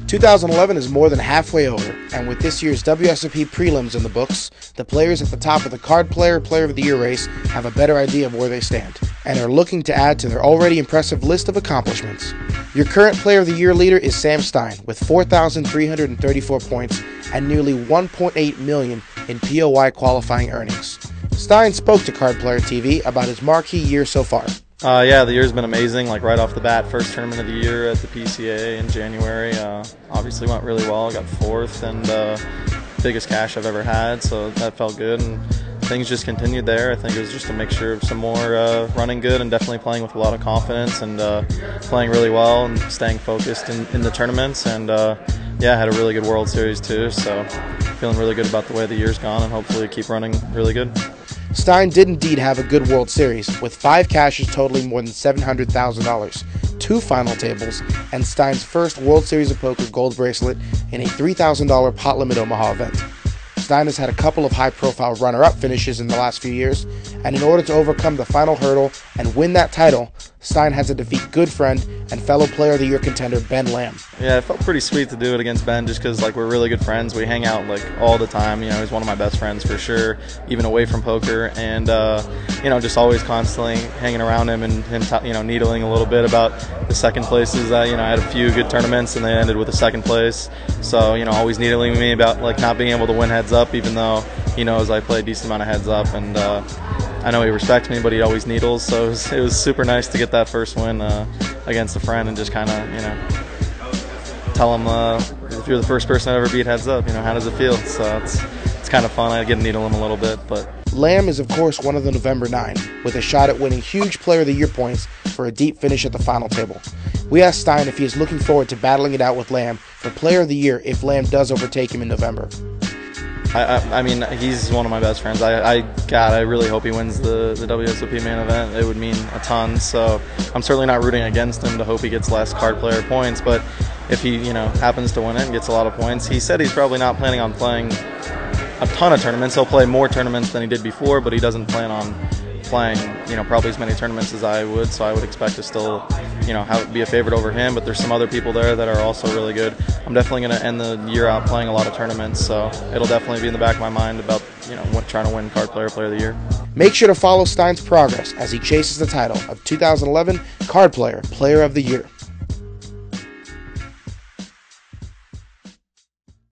2011 is more than halfway over, and with this year's WSOP prelims in the books, the players at the top of the Card Player Player of the Year race have a better idea of where they stand, and are looking to add to their already impressive list of accomplishments. Your current Player of the Year leader is Sam Stein, with 4,334 points and nearly $1.8 million in POI qualifying earnings. Stein spoke to Card Player TV about his marquee year so far. Yeah, the year's been amazing. Like right off the bat, first tournament of the year at the PCA in January. Obviously went really well. Got fourth and biggest cash I've ever had, so that felt good. And things just continued there. I think it was just a mixture of some more running good and definitely playing with a lot of confidence and playing really well and staying focused in the tournaments. And yeah, I had a really good World Series too. So feeling really good about the way the year's gone and hopefully keep running really good. Stein did indeed have a good World Series, with 5 cashes totaling more than $700,000, 2 final tables, and Stein's first World Series of Poker gold bracelet in a $3,000 pot limit Omaha event. Stein has had a couple of high-profile runner-up finishes in the last few years, and in order to overcome the final hurdle and win that title, Stein has to defeat good friend and fellow Player of the Year contender Ben Lamb. Yeah, it felt pretty sweet to do it against Ben just because like we're really good friends. We hang out like all the time. You know, he's one of my best friends for sure, even away from poker. And you know, just always constantly hanging around him and him, you know, needling a little bit about the second places. You know, I had a few good tournaments and they ended with a second place. So you know, always needling me about like not being able to win heads up, even though he knows I play a decent amount of heads up. And I know he respects me, but he always needles. So it was super nice to get that first win against a friend and just kind of, you know, tell him if you're the first person I ever beat heads up, you know, how does it feel? So it's kind of fun. I get to needle him a little bit. But Lamb is of course one of the November 9, with a shot at winning huge Player of the Year points for a deep finish at the final table. We asked Stein if he is looking forward to battling it out with Lamb for Player of the Year if Lamb does overtake him in November. I mean, he's one of my best friends. God, I really hope he wins the WSOP main event. It would mean a ton. So I'm certainly not rooting against him to hope he gets less card player points. But if he, you know, happens to win it and gets a lot of points, he said he's probably not planning on playing a ton of tournaments. He'll play more tournaments than he did before, but he doesn't plan on playing, you know, probably as many tournaments as I would. So I would expect to still, you know, be a favorite over him. But there's some other people there that are also really good. I'm definitely going to end the year out playing a lot of tournaments, so it'll definitely be in the back of my mind about, you know, trying to win Card Player Player of the Year. Make sure to follow Stein's progress as he chases the title of 2011 Card Player Player of the Year.